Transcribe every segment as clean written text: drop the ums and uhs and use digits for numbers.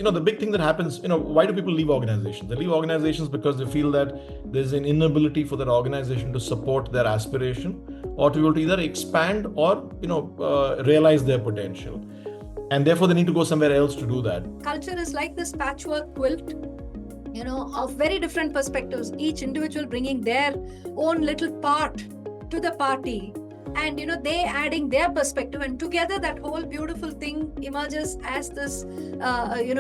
the big thing that happens, why do people leave organizations? They leave organizations because they feel that there's an inability for that organization to support their aspiration, or to be able to either expand or realize their potential, and therefore they need to go somewhere else to do that. Culture is like this patchwork quilt, of very different perspectives, each individual bringing their own little part to the party, and they adding their perspective, and together that whole beautiful thing emerges as this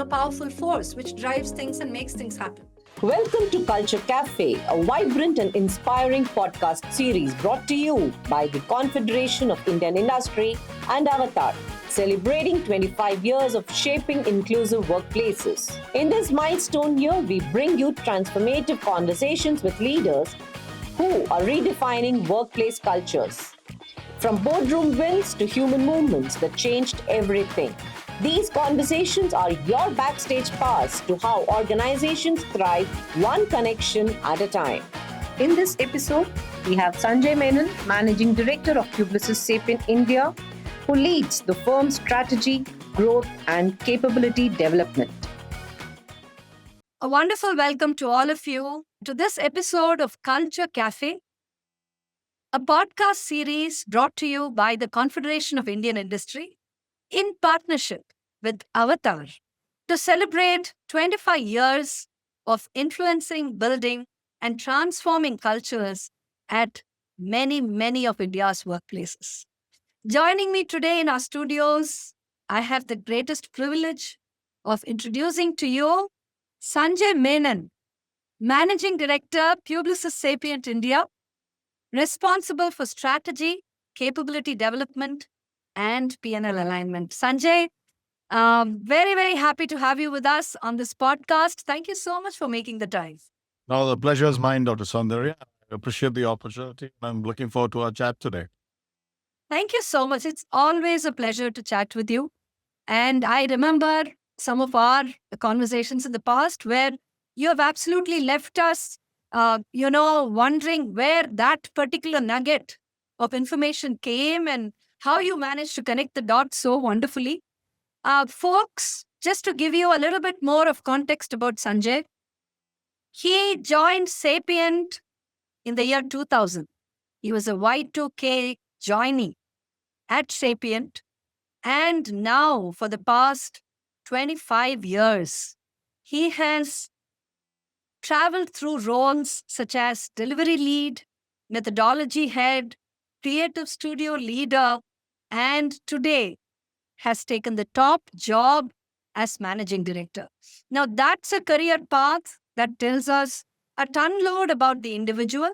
powerful force which drives things and makes things happen. Welcome to Culture Cafe, a vibrant and inspiring podcast series brought to you by the Confederation of Indian Industry and Avatar, celebrating 25 years of shaping inclusive workplaces. In this milestone year, we bring you transformative conversations with leaders who are redefining workplace cultures. From boardroom wins to human movements that changed everything. These conversations are your backstage pass to how organizations thrive one connection at a time. In this episode, we have Sanjay Menon, Managing Director of Publicis Sapient India, who leads the firm's strategy, growth, and capability development. A wonderful welcome to all of you to this episode of Culture Cafe, a podcast series brought to you by the Confederation of Indian Industry in partnership with Avatar to celebrate 25 years of influencing, building, and transforming cultures at many, many of India's workplaces. Joining me today in our studios, I have the greatest privilege of introducing to you Sanjay Menon, Managing Director, Publicis Sapient India, responsible for strategy, capability development, and P&L alignment. Sanjay, very, very happy to have you with us on this podcast. Thank you so much for making the time. No, the pleasure is mine, Dr. Soundarya. I appreciate the opportunity. I'm looking forward to our chat today. Thank you so much. It's always a pleasure to chat with you. And I remember some of our conversations in the past where you have absolutely left us, wondering where that particular nugget of information came and how you managed to connect the dots so wonderfully. Folks, just to give you a little bit more of context about Sanjay, he joined Sapient in the year 2000. He was a Y2K joinee at Sapient, and now for the past 25 years, he has traveled through roles such as delivery lead, methodology head, creative studio leader, and today has taken the top job as managing director. Now, that's a career path that tells us a ton load about the individual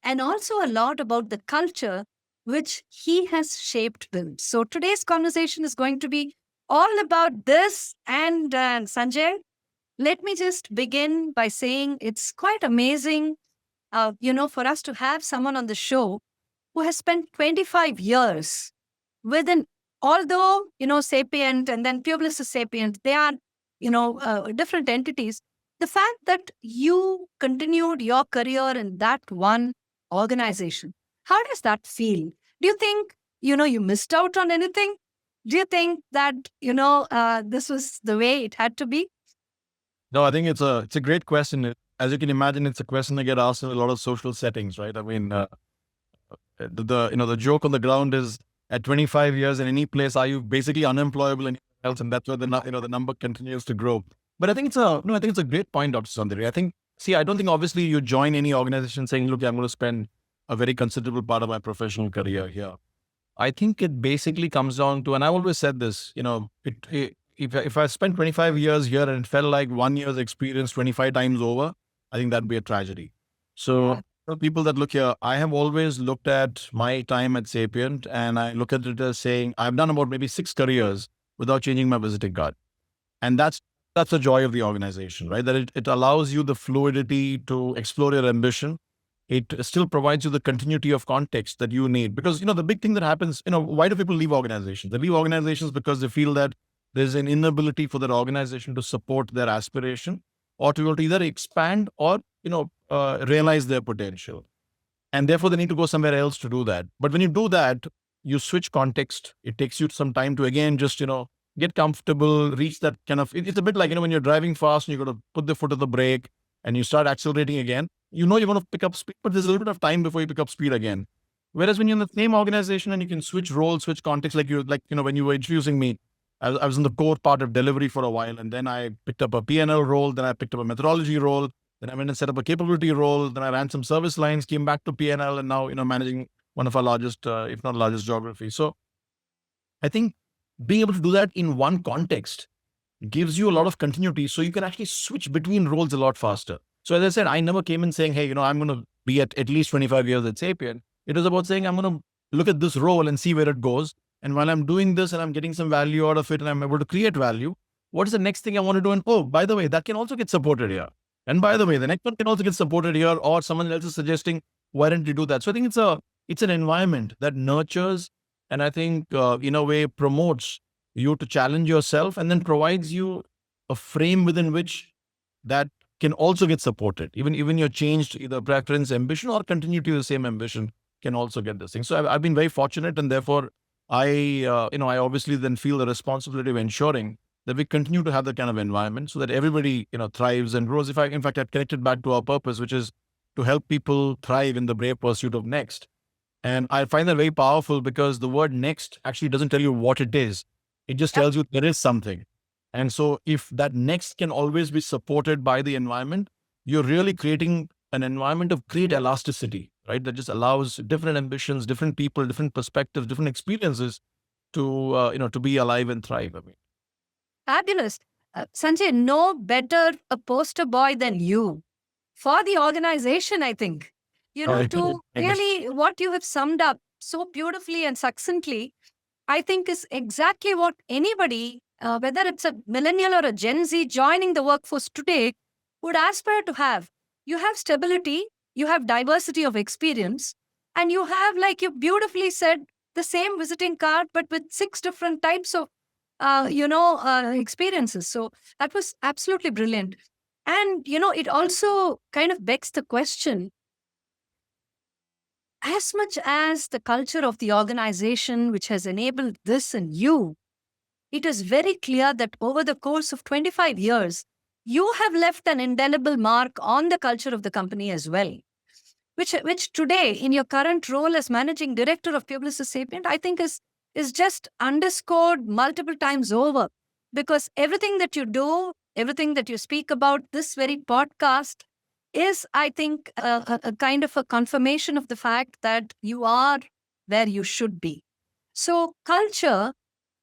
and also a lot about the culture which he has shaped built. So today's conversation is going to be all about this. And Sanjay, let me just begin by saying it's quite amazing, for us to have someone on the show who has spent 25 years with although, Sapient and then Publicis Sapient, they are, different entities. The fact that you continued your career in that one organization, how does that feel? Do you think, you missed out on anything? Do you think that, this was the way it had to be? No, I think it's a great question. As you can imagine, it's a question I get asked in a lot of social settings, right? I mean, the joke on the ground is at 25 years in any place, are you basically unemployable anywhere else? And that's where the number continues to grow. But I think it's a great point, Dr. Soundarya. I don't think obviously you join any organization saying, look, I'm going to spend a very considerable part of my professional career here. I think it basically comes down to, and I've always said this, if I spent 25 years here and it felt like 1 year's experience 25 times over, I think that'd be a tragedy. So people that look here, I have always looked at my time at Sapient and I look at it as saying, I've done about maybe 6 careers without changing my visiting card. And that's the joy of the organization, right? That it allows you the fluidity to explore your ambition. It still provides you the continuity of context that you need. Because, the big thing that happens, why do people leave organizations? They leave organizations because they feel that there's an inability for that organization to support their aspiration or to be able to either expand or, realize their potential. And therefore, they need to go somewhere else to do that. But when you do that, you switch context. It takes you some time to, again, just, get comfortable, reach that kind of, it's a bit like, when you're driving fast and you're going to put the foot on the brake and you start accelerating again, you're going to pick up speed, but there's a little bit of time before you pick up speed again. Whereas when you're in the same organization and you can switch roles, switch context, when you were introducing me, I was in the core part of delivery for a while, and then I picked up a P&L role, then I picked up a methodology role, then I went and set up a capability role, then I ran some service lines, came back to P&L, and now, managing one of our largest, if not largest geography. So I think being able to do that in one context gives you a lot of continuity, so you can actually switch between roles a lot faster. So as I said, I never came in saying, hey, I'm going to be at least 25 years at Sapient. It was about saying, I'm going to look at this role and see where it goes. And while I'm doing this and I'm getting some value out of it and I'm able to create value, what is the next thing I want to do? And oh, by the way, that can also get supported here. And by the way, the next one can also get supported here, or someone else is suggesting, why don't you do that? So I think it's an environment that nurtures, and I think in a way promotes you to challenge yourself, and then provides you a frame within which that can also get supported. Even your changed either preference, ambition, or continue to the same ambition can also get this thing. So I've been very fortunate, and therefore I obviously then feel the responsibility of ensuring that we continue to have that kind of environment so that everybody, thrives and grows. In fact, I've connected back to our purpose, which is to help people thrive in the brave pursuit of next. And I find that very powerful, because the word next actually doesn't tell you what it is. It just tells you there is something. And so if that next can always be supported by the environment, you're really creating an environment of great elasticity, right? That just allows different ambitions, different people, different perspectives, different experiences to be alive and thrive. I mean, Fabulous. Sanjay, no better a poster boy than you for the organization, I think. To really what you have summed up so beautifully and succinctly, I think is exactly what anybody, whether it's a millennial or a Gen Z joining the workforce today, would aspire to have. You have stability, you have diversity of experience, and you have, like you beautifully said, the same visiting card, but with 6 different types of, experiences. So that was absolutely brilliant. And, it also kind of begs the question, as much as the culture of the organization which has enabled this in you, it is very clear that over the course of 25 years, you have left an indelible mark on the culture of the company as well, which today, in your current role as managing director of Publicis Sapient, I think is just underscored multiple times over, because everything that you do, everything that you speak about, this very podcast is, I think, a kind of a confirmation of the fact that you are where you should be. So culture,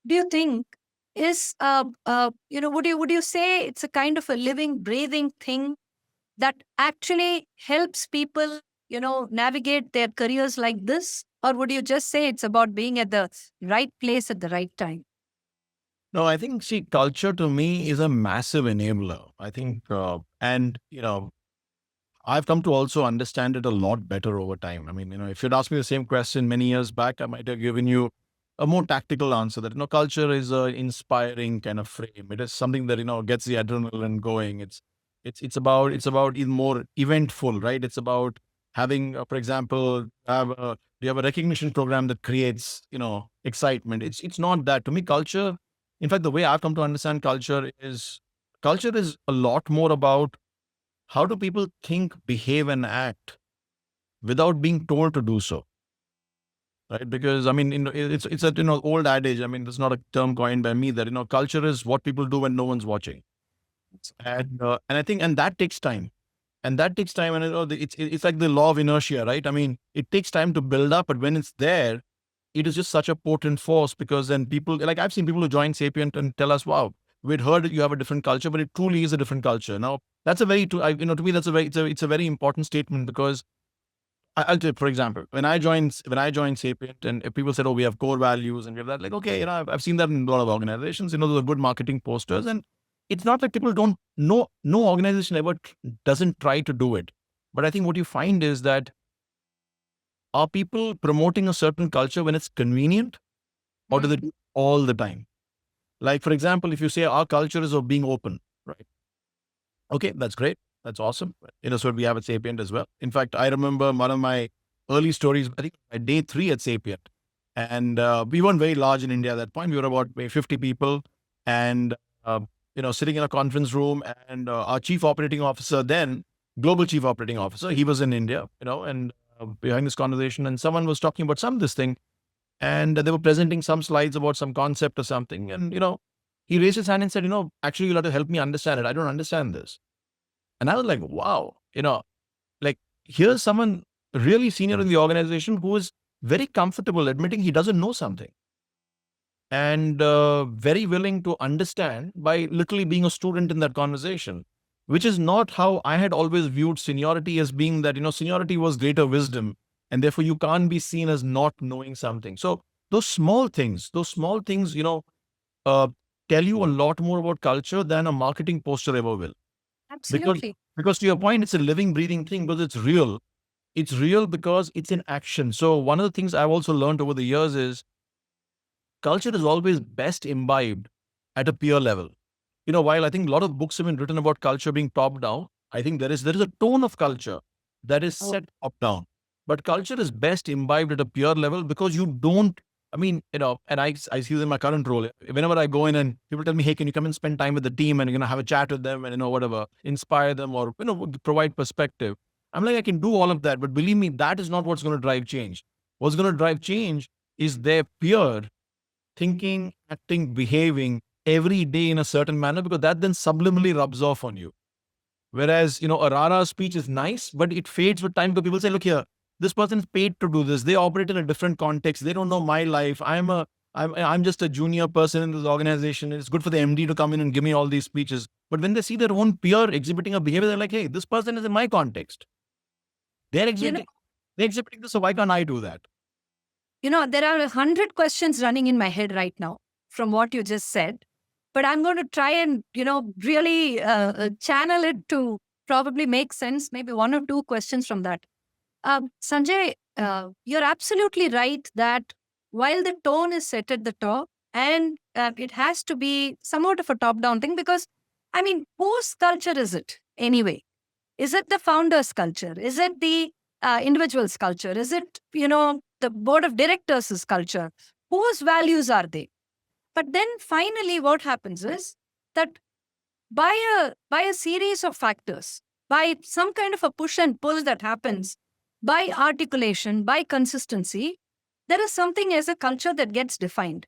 do you think, is, would you say it's a kind of a living, breathing thing that actually helps people, navigate their careers like this? Or would you just say it's about being at the right place at the right time? No, I think, culture to me is a massive enabler. I think, I've come to also understand it a lot better over time. I mean, if you'd asked me the same question many years back, I might have given you a more tactical answer that, culture is an inspiring kind of frame. It is something that, gets the adrenaline going. It's about even more eventful, right? It's about having, for example, do you have a recognition program that creates, excitement? It's not that. To me, culture, in fact, the way I've come to understand culture is a lot more about how do people think, behave, and act without being told to do so, right? Because it's a old adage. I mean, it's not a term coined by me that culture is what people do when no one's watching, and I think that takes time, and it's like the law of inertia, right? I mean, it takes time to build up, but when it's there, it is just such a potent force, because then people, like I've seen people who join Sapient and tell us, wow, we'd heard that you have a different culture, but it truly is a different culture. Now, that's to me, it's a very important statement, because I'll tell you, for example, when I joined Sapient, and if people said, oh, we have core values and we have that, like, okay, I've seen that in a lot of organizations, those are good marketing posters. And it's not like people don't know, no organization ever doesn't try to do it. But I think what you find is that, are people promoting a certain culture when it's convenient, or do they do it all the time? Like, for example, if you say our culture is of being open, right? Okay, that's great. That's awesome. So we have at Sapient as well. In fact, I remember one of my early stories, I think at day 3 at Sapient. And we weren't very large in India at that point. We were about maybe 50 people. and sitting in a conference room, and our chief operating officer, then global chief operating officer, he was in India, and behind this conversation, and someone was talking about this thing, and they were presenting some slides about some concept or something, and he raised his hand and said, actually, you'll have to help me understand it. I don't understand this. And I was like, wow, like here's someone really senior in the organization who is very comfortable admitting he doesn't know something, and very willing to understand by literally being a student in that conversation, which is not how I had always viewed seniority, as being that, seniority was greater wisdom, and therefore you can't be seen as not knowing something. So those small things, tell you a lot more about culture than a marketing poster ever will. Absolutely. Because to your point, it's a living, breathing thing, because it's real. It's real because it's in action. So one of the things I've also learned over the years is culture is always best imbibed at a peer level. While I think a lot of books have been written about culture being top down, I think there is a tone of culture that is Oh. set top down. But culture is best imbibed at a peer level, because you don't, and I see this in my current role. Whenever I go in and people tell me, hey, can you come and spend time with the team and have a chat with them and whatever, inspire them, or provide perspective. I'm like, I can do all of that, but believe me, that is not what's going to drive change. What's going to drive change is their peer thinking, acting, behaving every day in a certain manner, because that then subliminally rubs off on you. Whereas, a rah-rah speech is nice, but it fades with time, because people say, look here, this person is paid to do this. They operate in a different context. They don't know my life. I'm just a junior person in this organization. It's good for the MD to come in and give me all these speeches. But when they see their own peer exhibiting a behavior, they're like, hey, this person is in my context. They're exhibiting this, so why can't I do that? There are 100 questions running in my head right now from what you just said, but I'm going to try and, really channel it to probably make sense, maybe one or two questions from that. Sanjay, you're absolutely right that while the tone is set at the top, and it has to be somewhat of a top-down thing, because, whose culture is it anyway? Is it the founder's culture? Is it the individual's culture? Is it, the board of directors' culture? Whose values are they? But then finally what happens is that by a series of factors, by some kind of a push and pull that happens, by articulation, by consistency, there is something as a culture that gets defined.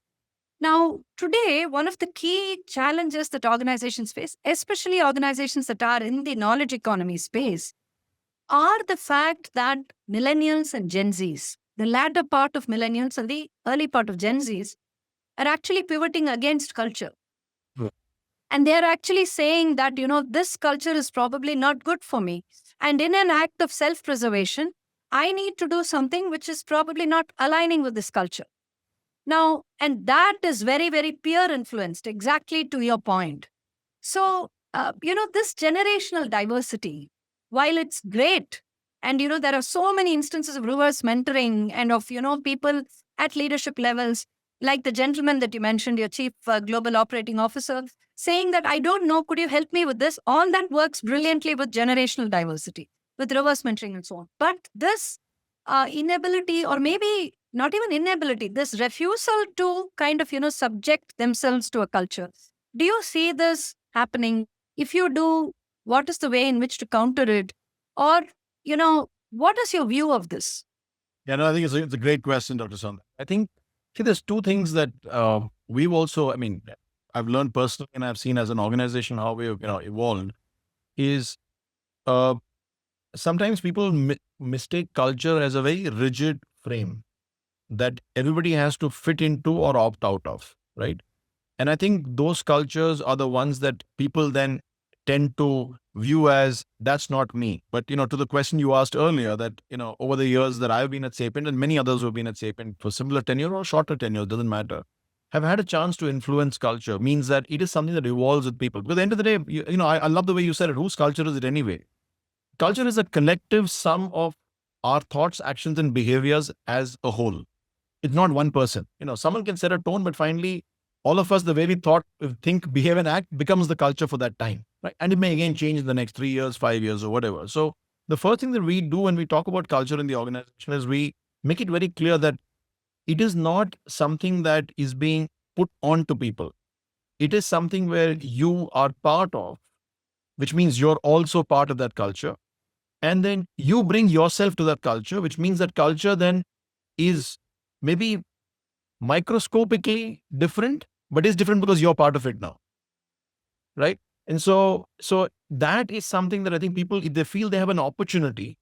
Now, today, one of the key challenges that organizations face, especially organizations that are in the knowledge economy space, are the fact that millennials and Gen Zs, the latter part of millennials and the early part of Gen Zs, are actually pivoting against culture. Hmm. And they're actually saying that, this culture is probably not good for me. And in an act of self-preservation, I need to do something which is probably not aligning with this culture. Now, and that is very, very peer influenced, exactly to your point. So, this generational diversity, while it's great, and, there are so many instances of reverse mentoring and of, people at leadership levels, like the gentleman that you mentioned, your chief global operating officer, saying that, I don't know, could you help me with this? All that works brilliantly with generational diversity, with reverse mentoring and so on. But this inability, or maybe not even inability, this refusal to kind of, subject themselves to a culture. Do you see this happening? If you do, what is the way in which to counter it? Or, what is your view of this? Yeah, no, I think it's a great question, Dr. Sandhu. I think, there's two things that we've also, I've learned personally, and I've seen as an organization how we've, evolved, is sometimes people mistake culture as a very rigid frame that everybody has to fit into or opt out of, right? And I think those cultures are the ones that people then tend to view as, that's not me. But, to the question you asked earlier, that, over the years that I've been at Sapient, and many others who have been at Sapient for similar tenure or shorter tenure, doesn't matter, have had a chance to influence culture, means that it is something that evolves with people. Because at the end of the day, I love the way you said it. Whose culture is it anyway? Culture is a collective sum of our thoughts, actions, and behaviors as a whole. It's not one person. Someone can set a tone, but finally, all of us, the way we think, behave, and act becomes the culture for that time, right? And it may again change in the next 3 years, 5 years, or whatever. So the first thing that we do when we talk about culture in the organization is we make it very clear that it is not something that is being put on to people. it is something where you are part of, which means you're also part of that culture. And then you bring yourself to that culture, which means that culture then is maybe microscopically different, but is different because you're part of it now. Right. And so that is something that I think people, if they feel they have an opportunity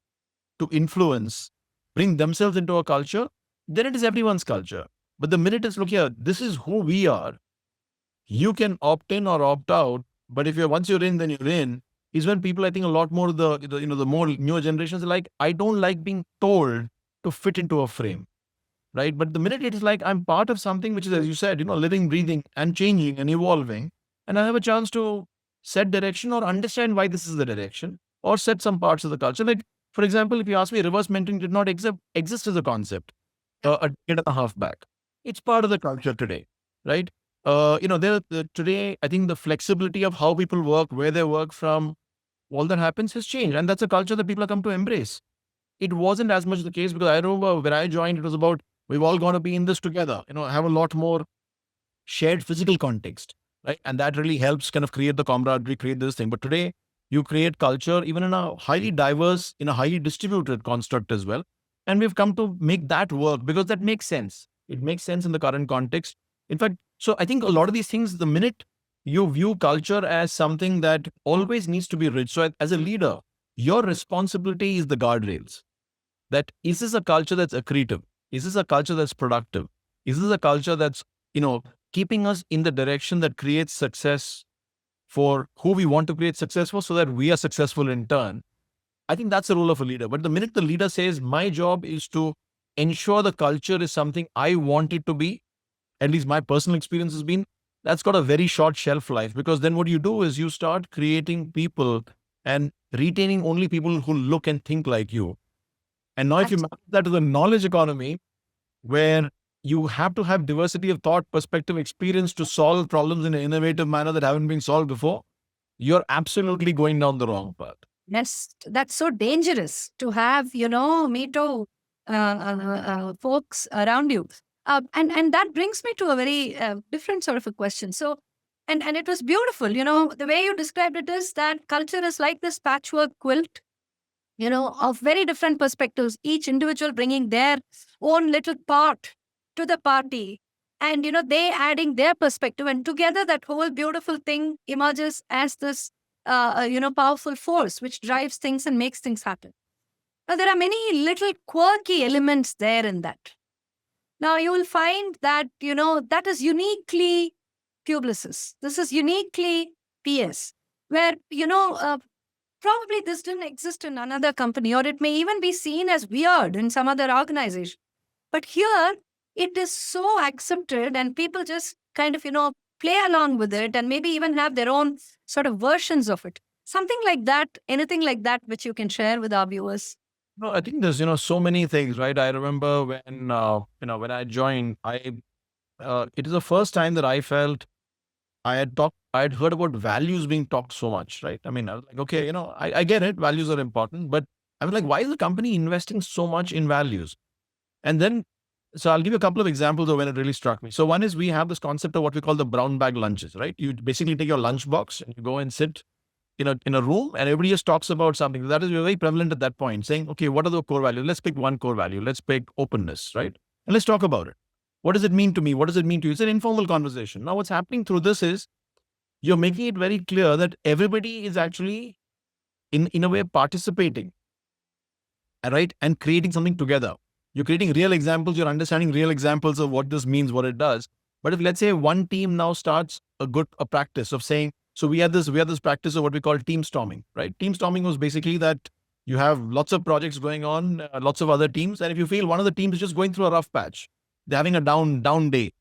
to influence, bring themselves into a culture, then it is everyone's culture. But the minute it's, look here, this is who we are, you can opt in or opt out. But if once you're in, then you're in, is when people, I think a lot more, the more newer generations are like, I don't like being told to fit into a frame. Right. But the minute it is like, I'm part of something which is, as you said, living, breathing and changing and evolving, and I have a chance to set direction or understand why this is the direction or set some parts of the culture. Like, for example, if you ask me, reverse mentoring did not exist as a concept a decade and a half back. It's part of the culture today, right? Today, I think the flexibility of how people work, where they work from, all that happens has changed. And that's a culture that people have come to embrace. It wasn't as much the case because I remember when I joined, it was about, we've all got to be in this together, have a lot more shared physical context, right? And that really helps kind of create the camaraderie, create this thing. But today, you create culture even in a highly diverse, in a highly distributed construct as well. And we've come to make that work because that makes sense. It makes sense in the current context. In fact, so I think a lot of these things, the minute you view culture as something that always needs to be rich. So as a leader, your responsibility is the guardrails. That is this a culture that's accretive? Is this a culture that's productive? Is this a culture that's, keeping us in the direction that creates success for who we want to create success for so that we are successful in turn? I think that's the role of a leader. But the minute the leader says, my job is to ensure the culture is something I want it to be, at least my personal experience has been, that's got a very short shelf life, because then what you do is you start creating people and retaining only people who look and think like you. And now if you map that to the knowledge economy, where you have to have diversity of thought, perspective, experience to solve problems in an innovative manner that haven't been solved before, you're absolutely going down the wrong path. That's so dangerous to have, me too, folks around you. And that brings me to a very different sort of a question. So, and it was beautiful, the way you described it is that culture is like this patchwork quilt, of very different perspectives, each individual bringing their own little part to the party. And, they adding their perspective, and together that whole beautiful thing emerges as this, powerful force which drives things and makes things happen. Now, there are many little quirky elements there in that. Now, you will find that, that is uniquely Publicis. This is uniquely PS, where, probably this didn't exist in another company, or it may even be seen as weird in some other organization. But here, it is so accepted and people just kind of, play along with it and maybe even have their own sort of versions of it. Something like that, anything like that, which you can share with our viewers. No, I think there's, so many things, right? I remember when, when I joined, it is the first time that I felt I had heard about values being talked so much, right? I mean, I was like, okay, I get it. Values are important, but I was like, why is the company investing so much in values? And then, so I'll give you a couple of examples of when it really struck me. So one is we have this concept of what we call the brown bag lunches, right? You basically take your lunch box and you go and sit in a room and everybody just talks about something. That is very prevalent at that point, saying, okay, what are the core values? Let's pick one core value. Let's pick openness, right? And let's talk about it. What does it mean to me? What does it mean to you? It's an informal conversation. Now, what's happening through this is you're making it very clear that everybody is actually in a way participating, right? And creating something together. You're creating real examples. You're understanding real examples of what this means, what it does. But if let's say one team now starts a practice of saying, so we had this practice of what we call team storming, right? Team storming was basically that you have lots of projects going on, lots of other teams. And if you feel one of the teams is just going through a rough patch, they're having a down day,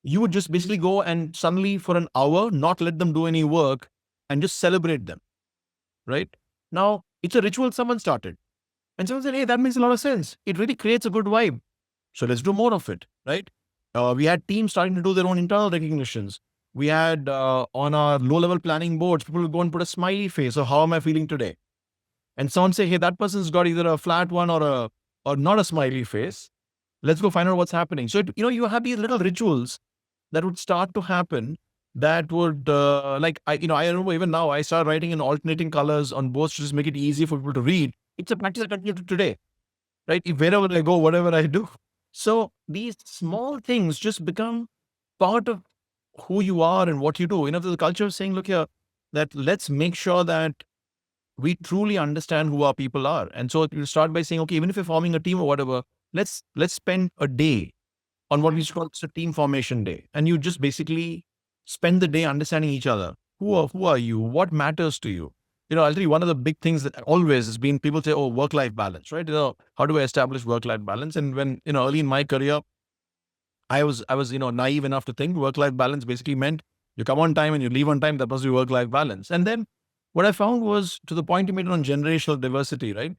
you would just basically go and suddenly for an hour, not let them do any work and just celebrate them, right? Now, it's a ritual someone started. And someone said, hey, that makes a lot of sense. It really creates a good vibe. So let's do more of it, right? We had teams starting to do their own internal recognitions. We had on our low-level planning boards, people would go and put a smiley face of how am I feeling today? And someone say, hey, that person's got either a flat one or not a smiley face. Let's go find out what's happening. So, you have these little rituals that would start to happen that would I remember even now I started writing in alternating colors on boards to just make it easy for people to read. It's a practice I continue to today, right? Wherever I go, whatever I do. So these small things just become part of who you are and what you do. There's a culture of saying, look here, that let's make sure that we truly understand who our people are. And so you start by saying, okay, even if you're forming a team or whatever, let's spend a day on what we call a team formation day. And you just basically spend the day understanding each other. Who are you? What matters to you? I'll tell you one of the big things that always has been, people say, oh, work-life balance, right? How do I establish work-life balance? And when, early in my career, I was naive enough to think work-life balance basically meant you come on time and you leave on time. That must be work-life balance. And then what I found was, to the point you made on generational diversity, right?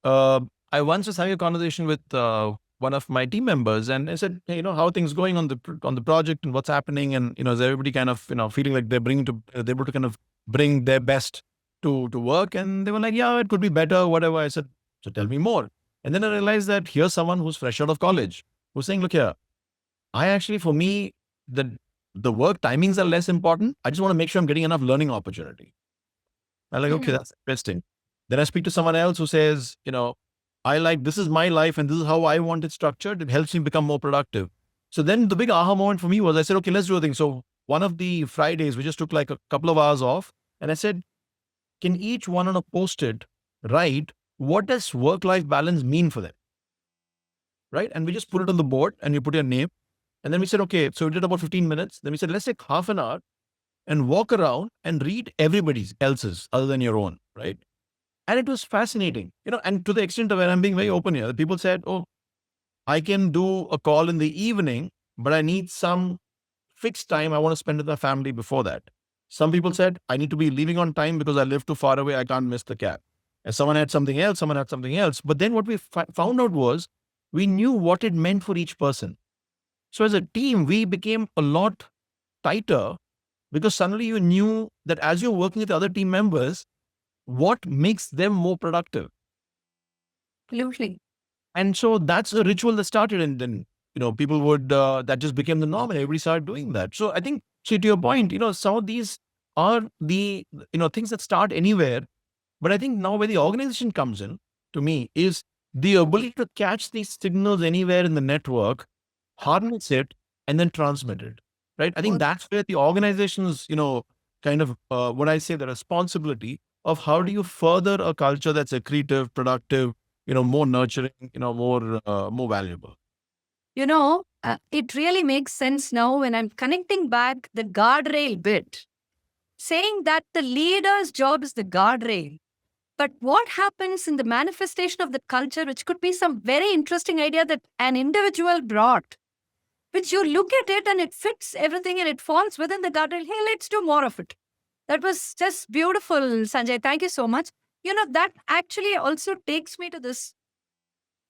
I once was having a conversation with one of my team members, and I said, hey, how are things going on the project and what's happening? And, is everybody kind of, feeling like they're able to kind of bring their best to work? And they were like, yeah, it could be better, whatever. I said, so tell me more. And then I realized that here's someone who's fresh out of college who's saying, look here, for me, the work timings are less important. I just want to make sure I'm getting enough learning opportunity. I'm like, okay, that's interesting. Then I speak to someone else who says, this is my life and this is how I want it structured. It helps me become more productive. So then the big aha moment for me was, I said, okay, let's do a thing. So one of the Fridays, we just took like a couple of hours off, and I said, can each one on a Post-it write, what does work-life balance mean for them? Right? And we just put it on the board and you put your name. And then we said, okay, so we did about 15 minutes. Then we said, let's take half an hour and walk around and read everybody else's other than your own, right? And it was fascinating, and to the extent of where I'm being very open here, people said, oh, I can do a call in the evening, but I need some fixed time I want to spend with my family before that. Some people said, I need to be leaving on time because I live too far away. I can't miss the cab. And someone had something else. But then what we found out was, we knew what it meant for each person. So as a team, we became a lot tighter, because suddenly you knew that as you're working with other team members, what makes them more productive. Absolutely. And so that's a ritual that started, and then, people would, that just became the norm and everybody started doing that. So I think, to your point, some of these are the, things that start anywhere. But I think now where the organization comes in, to me, is the ability to catch these signals anywhere in the network, harness it, and then transmit it. Right? I think that's where the organization's, kind of, what I say, the responsibility of how do you further a culture that's accretive, productive, more nurturing, more valuable. It really makes sense now when I'm connecting back the guardrail bit, saying that the leader's job is the guardrail. But what happens in the manifestation of the culture, which could be some very interesting idea that an individual brought, which you look at it and it fits everything and it falls within the guardrail. Hey, let's do more of it. That was just beautiful, Sanjay. Thank you so much. That actually also takes me to this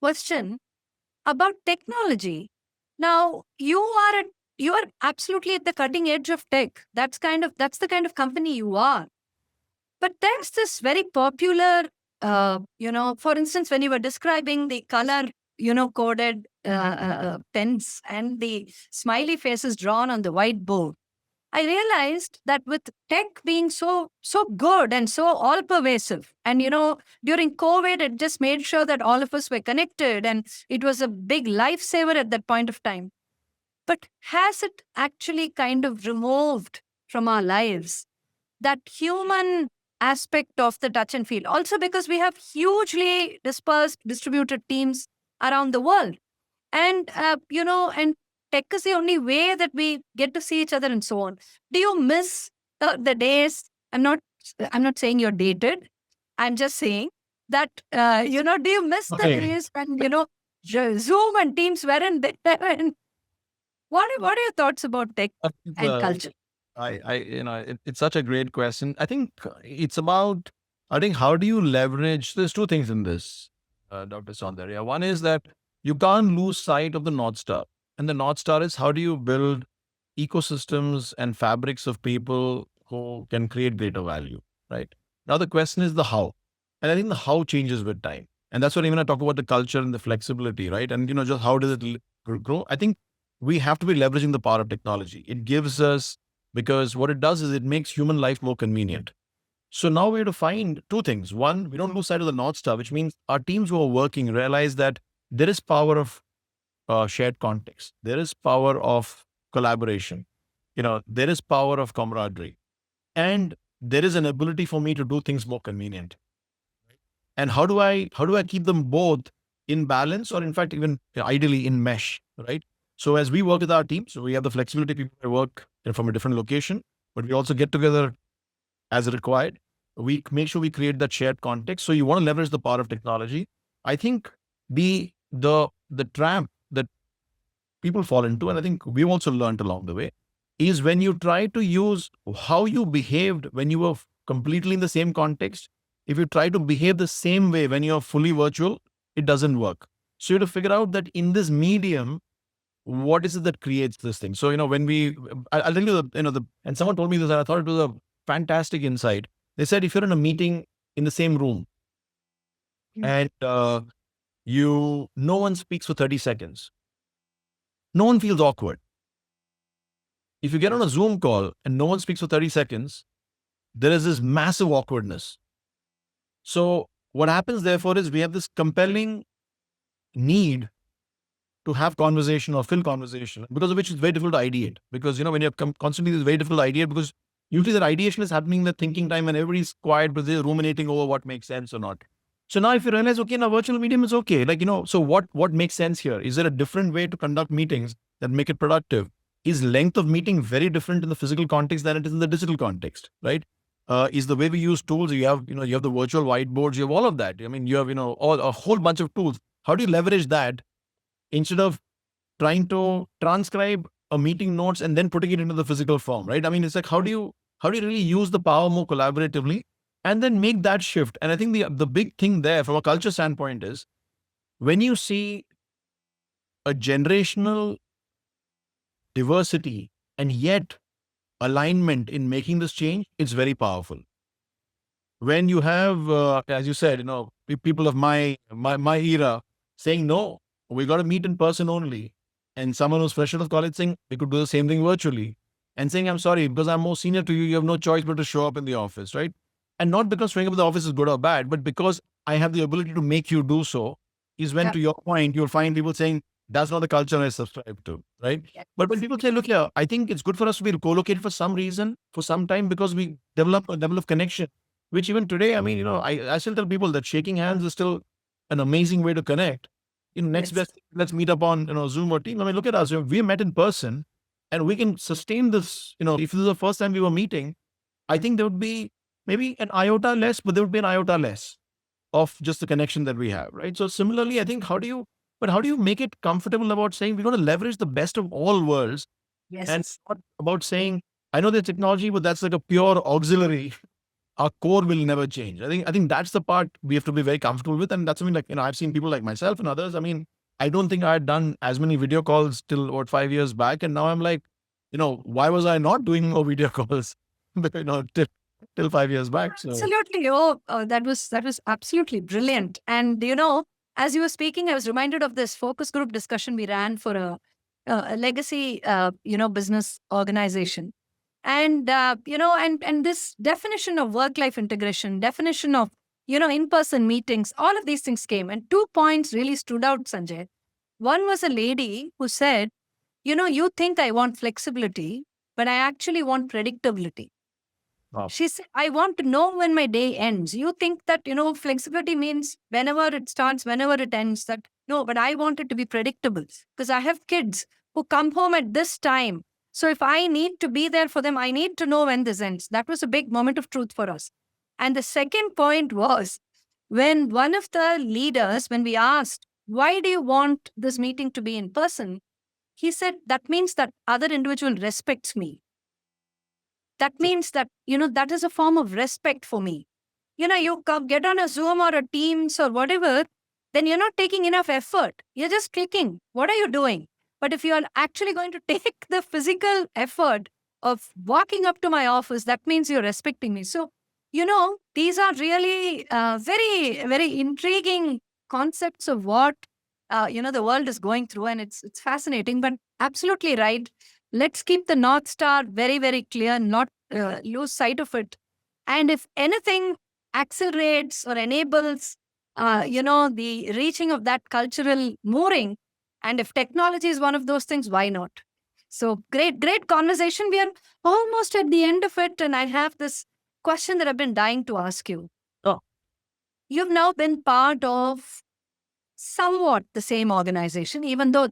question about technology. Now, you are absolutely at the cutting edge of tech. That's the kind of company you are. But there's this very popular, for instance, when you were describing the color, coded pens and the smiley faces drawn on the whiteboard, I realized that with tech being so good and so all pervasive, and during COVID, it just made sure that all of us were connected, and it was a big lifesaver at that point of time. But has it actually kind of removed from our lives that human aspect of the touch and feel? Also because we have hugely dispersed, distributed teams around the world. And, and tech is the only way that we get to see each other and so on. Do you miss the days? I'm not saying you're dated. I'm just saying that, do you miss the days when, Zoom and Teams weren't there? And what are your thoughts about tech and culture? It's such a great question. I think it's about, how do you leverage, there's two things in this, Dr. Soundarya. One is that you can't lose sight of the North Star. And the North Star is, how do you build ecosystems and fabrics of people who can create greater value, right? Now the question is the how. And I think the how changes with time. And that's what even I talk about the culture and the flexibility, right? And, just how does it grow? I think we have to be leveraging the power of technology. It gives us because what it does is it makes human life more convenient. So now we have to find two things. One, we don't lose sight of the North Star, which means our teams who are working realize that there is power of shared context. There is power of collaboration. There is power of camaraderie. And there is an ability for me to do things more convenient. And how do I keep them both in balance, or in fact, even ideally in mesh, right? So as we work with our teams, so we have the flexibility, people may work from a different location, but we also get together as required. We make sure we create that shared context. So you want to leverage the power of technology. I think the trap that people fall into, and I think we've also learned along the way, is when you try to use how you behaved when you were completely in the same context. If you try to behave the same way when you're fully virtual, it doesn't work. So you have to figure out that in this medium, what is it that creates this thing? So, I'll tell you and someone told me this, and I thought it was a fantastic insight. They said, if you're in a meeting in the same room and no one speaks for 30 seconds, no one feels awkward. If you get on a Zoom call and no one speaks for 30 seconds, there is this massive awkwardness. So what happens, therefore, is we have this compelling need to have conversation or fill conversation, because of which it's very difficult to ideate. Because, when you're constantly, it's very difficult to ideate, because usually that ideation is happening in the thinking time when everybody's quiet, but they're ruminating over what makes sense or not. So now if you realize, okay, now virtual medium is okay. So what makes sense here? Is there a different way to conduct meetings that make it productive? Is length of meeting very different in the physical context than it is in the digital context, right? Is the way we use tools, you have the virtual whiteboards, you have all of that. I mean, you have, a whole bunch of tools. How do you leverage that instead of trying to transcribe a meeting notes and then putting it into the physical form, right? I mean, it's like, how do you really use the power more collaboratively and then make that shift? And I think the big thing there from a culture standpoint is when you see a generational diversity and yet alignment in making this change, it's very powerful. When you have, as you said, people of my era saying, no, we got to meet in person only. And someone who's fresh out of college saying, we could do the same thing virtually. And saying, I'm sorry, because I'm more senior to you, you have no choice but to show up in the office, right? And not because showing up in the office is good or bad, but because I have the ability to make you do so, is when, to your point, you'll find people saying, that's not the culture I subscribe to, right? Yeah. But when people say, look here, I think it's good for us to be co-located for some reason, for some time, because we develop a level of connection, which even today, I mean, I still tell people that shaking hands is still an amazing way to connect. Next Yes. best, let's meet up on, Zoom or Team. I mean, look at us. We met in person and we can sustain this. If this is the first time we were meeting, I think there would be maybe an iota less, but there would be an iota less of just the connection that we have, right? So similarly, I think how do you make it comfortable about saying we're going to leverage the best of all worlds, Yes. and it's not about saying, I know the technology, but that's like a pure auxiliary. Our core will never change. I think that's the part we have to be very comfortable with. And that's something like, I've seen people like myself and others. I mean, I don't think I had done as many video calls till about 5 years back. And now I'm like, why was I not doing more video calls? Till 5 years back. So Absolutely. That was absolutely brilliant. And as you were speaking, I was reminded of this focus group discussion we ran for a legacy, business organization. And and this definition of work-life integration, definition of in-person meetings, all of these things came, and 2 points really stood out, Sanjay. One was a lady who said, you think I want flexibility, but I actually want predictability. Wow. She said, I want to know when my day ends. You think that, flexibility means whenever it starts, whenever it ends. No, but I want it to be predictable because I have kids who come home at this time. So if I need to be there for them, I need to know when this ends. That was a big moment of truth for us. And the second point was when one of the leaders, when we asked, why do you want this meeting to be in person? He said, that means that other individual respects me. That means that, that is a form of respect for me. You get on a Zoom or a Teams or whatever, then you're not taking enough effort. You're just clicking. What are you doing? But if you are actually going to take the physical effort of walking up to my office, that means you're respecting me. So, these are really very, very intriguing concepts of what, the world is going through. And it's fascinating, but absolutely right. Let's keep the North Star very, very clear, not lose sight of it. And if anything accelerates or enables, the reaching of that cultural mooring, and if technology is one of those things, why not? So great conversation. We are almost at the end of it. And I have this question that I've been dying to ask you. Oh. You've now been part of somewhat the same organization, even though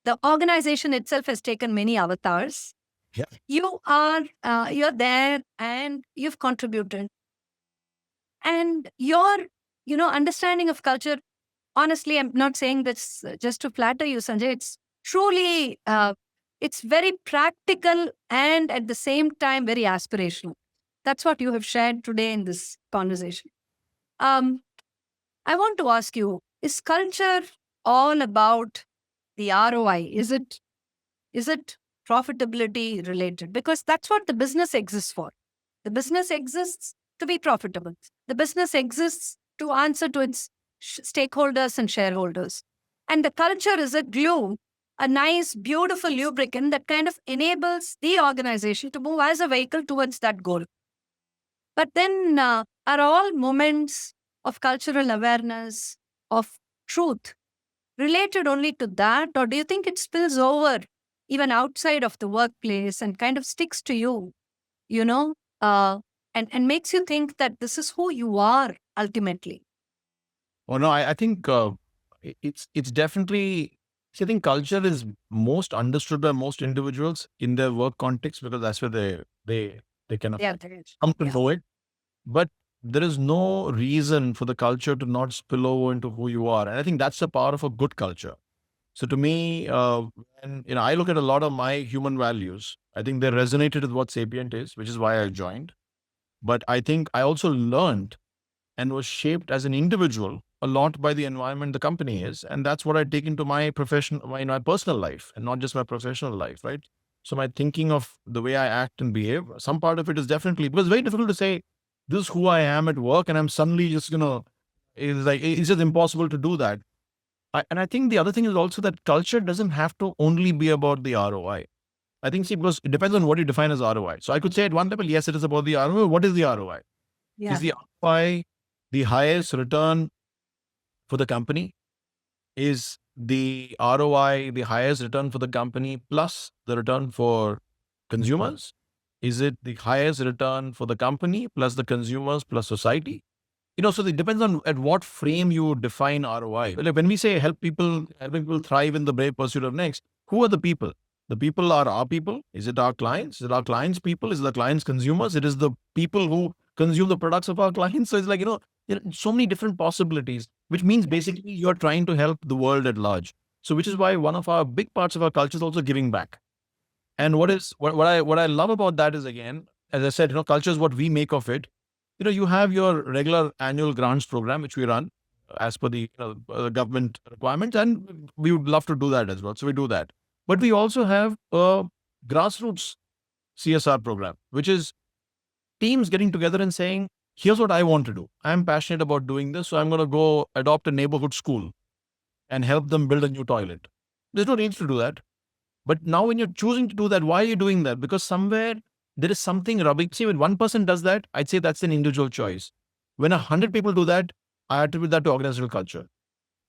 the organization itself has taken many avatars. Yeah. You're there and you've contributed. And your, understanding of culture, honestly, I'm not saying this just to flatter you, Sanjay. It's truly, it's very practical and at the same time very aspirational. That's what you have shared today in this conversation. I want to ask you, is culture all about the ROI? Is it profitability related? Because that's what the business exists for. The business exists to be profitable. The business exists to answer to its stakeholders and shareholders. And the culture is a glue, a nice, beautiful lubricant that kind of enables the organization to move as a vehicle towards that goal. But then are all moments of cultural awareness, of truth, related only to that? Or do you think it spills over even outside of the workplace and kind of sticks to you, and makes you think that this is who you are ultimately? Oh no, I think it's definitely. See, I think culture is most understood by most individuals in their work context because that's where they kind of Yeah, there is. come to Yeah. know it. But there is no reason for the culture to not spill over into who you are, and I think that's the power of a good culture. So to me, when I look at a lot of my human values, I think they resonated with what Sapient is, which is why I joined. But I think I also learned and was shaped as an individual a lot by the environment the company is, and that's what I take into my my personal life, and not just my professional life, right? So my thinking of the way I act and behave, some part of it is definitely because it's very difficult to say this is who I am at work, and I'm suddenly just it's just impossible to do that. And I think the other thing is also that culture doesn't have to only be about the ROI. I think, see, because it depends on what you define as ROI. So I could say at one level, yes, it is about the ROI. What is the ROI? Yeah. Is the ROI the highest return for the company? Is the ROI the highest return for the company plus the return for consumers? Is it the highest return for the company plus the consumers plus society? So it depends on at what frame you define ROI. Like when we say helping people thrive in the brave pursuit of next, who are the people? The people are our people. Is it our clients? Is it our clients' people? Is it the clients' consumers? It is the people who consume the products of our clients. So it's like, there are so many different possibilities, which means basically you're trying to help the world at large. So which is why one of our big parts of our culture is also giving back. And what I love about that is, again, as I said, culture is what we make of it. You have your regular annual grants program, which we run as per the government requirements, and we would love to do that as well. So we do that. But we also have a grassroots CSR program, which is teams getting together and saying, here's what I want to do. I'm passionate about doing this, so I'm going to go adopt a neighborhood school and help them build a new toilet. There's no need to do that. But now when you're choosing to do that, why are you doing that? Because somewhere there is something rubbing. See, when one person does that, I'd say that's an individual choice. When 100 people do that, I attribute that to organizational culture.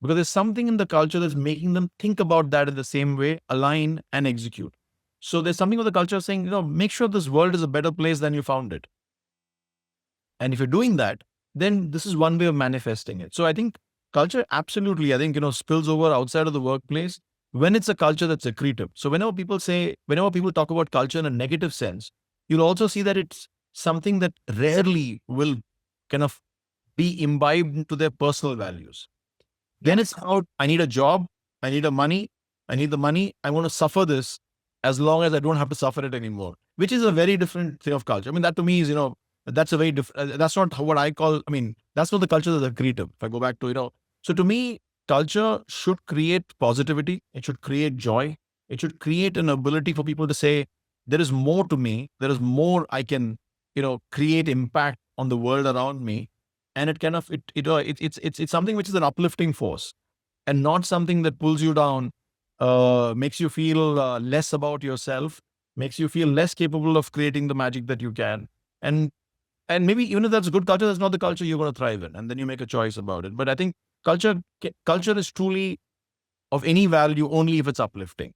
Because there's something in the culture that's making them think about that in the same way, align and execute. So there's something with the culture saying, make sure this world is a better place than you found it. And if you're doing that, then this is one way of manifesting it. So I think culture absolutely, I think, spills over outside of the workplace when it's a culture that's accretive. So whenever people talk about culture in a negative sense, you'll also see that it's something that rarely will kind of be imbibed into their personal values. Then it's about, I need a job, I need the money, I want to suffer this as long as I don't have to suffer it anymore, which is a very different thing of culture. I mean, that to me is, that's a very different, that's not what I call, that's not the culture that's accretive. If I go back to, so to me, culture should create positivity. It should create joy. It should create an ability for people to say, there is more to me. There is more I can, create impact on the world around me. And it kind of, it's something which is an uplifting force and not something that pulls you down makes you feel less about yourself, makes you feel less capable of creating the magic that you can. And maybe even if that's good culture, that's not the culture you're going to thrive in. And then you make a choice about it. But I think culture is truly of any value only if it's uplifting.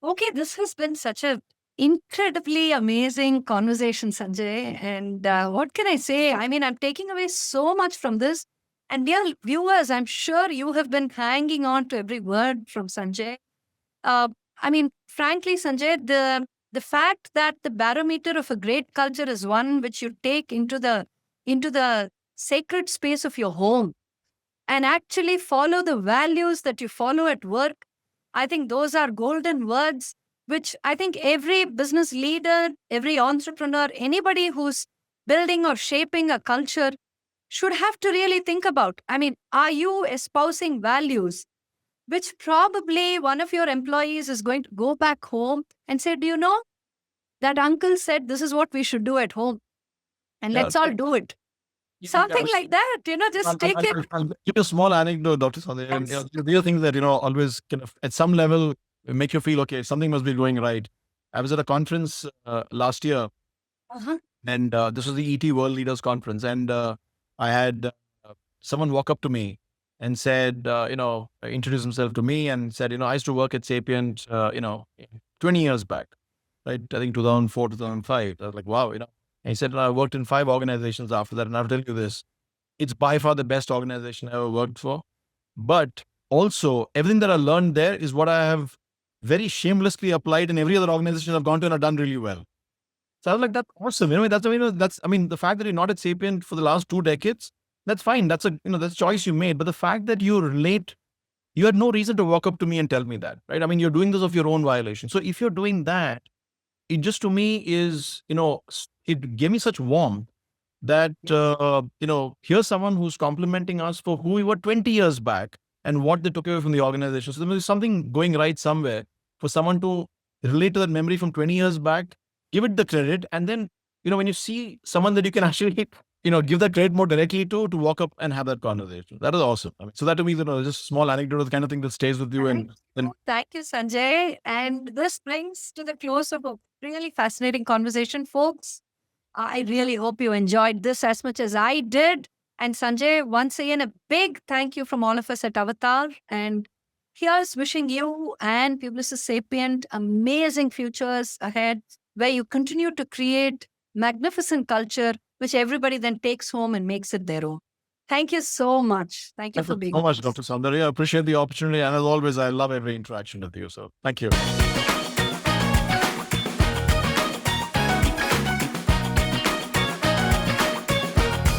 Okay, this has been such a incredibly amazing conversation, Sanjay. And what can I say? I mean, I'm taking away so much from this. And dear viewers, I'm sure you have been hanging on to every word from Sanjay. I mean, frankly, Sanjay, the fact that the barometer of a great culture is one which you take into the sacred space of your home and actually follow the values that you follow at work. I think those are golden words, which I think every business leader, every entrepreneur, anybody who's building or shaping a culture should have to really think about. I mean, are you espousing values which probably one of your employees is going to go back home and say, do you know, that uncle said this is what we should do at home, and Yeah. let's all do it. Something like that, just take it. I'll give you a small anecdote, Dr. Sandhya. And, Yes. these are things that, always kind of, at some level, make you feel, okay, something must be going right. I was at a conference last year, Uh-huh. and this was the ET World Leaders Conference. And I had someone walk up to me and said, introduced himself to me and said, I used to work at Sapient, 20 years back, right? I think 2004, 2005. I was like, wow, And he said, I worked in 5 organizations after that. And I'll tell you this, it's by far the best organization I ever worked for. But also, everything that I learned there is what I have very shamelessly applied in every other organization I've gone to and I've done really well. So I was like, that's awesome. The fact that you're not at Sapient for the last 2 decades, that's fine. That's a choice you made. But the fact that you relate, you had no reason to walk up to me and tell me that, right? I mean, you're doing this of your own violation. So if you're doing that, it just to me is, it gave me such warmth that, here's someone who's complimenting us for who we were 20 years back and what they took away from the organization. So there is something going right somewhere for someone to relate to that memory from 20 years back, give it the credit. And then, when you see someone that you can actually, give that credit more directly to walk up and have that conversation. That is awesome. I mean, so that to me, just a small anecdote, the kind of thing that stays with you. And Thank you, Sanjay. And this brings to the close of a really fascinating conversation, folks. I really hope you enjoyed this as much as I did. And Sanjay, once again, a big thank you from all of us at Avatar. And here's wishing you and Publicis Sapient amazing futures ahead, where you continue to create magnificent culture, which everybody then takes home and makes it their own. Thank you so much. Thank you thank for you being so much, with us. Dr. Sandhya. I appreciate the opportunity. And as always, I love every interaction with you. So thank you.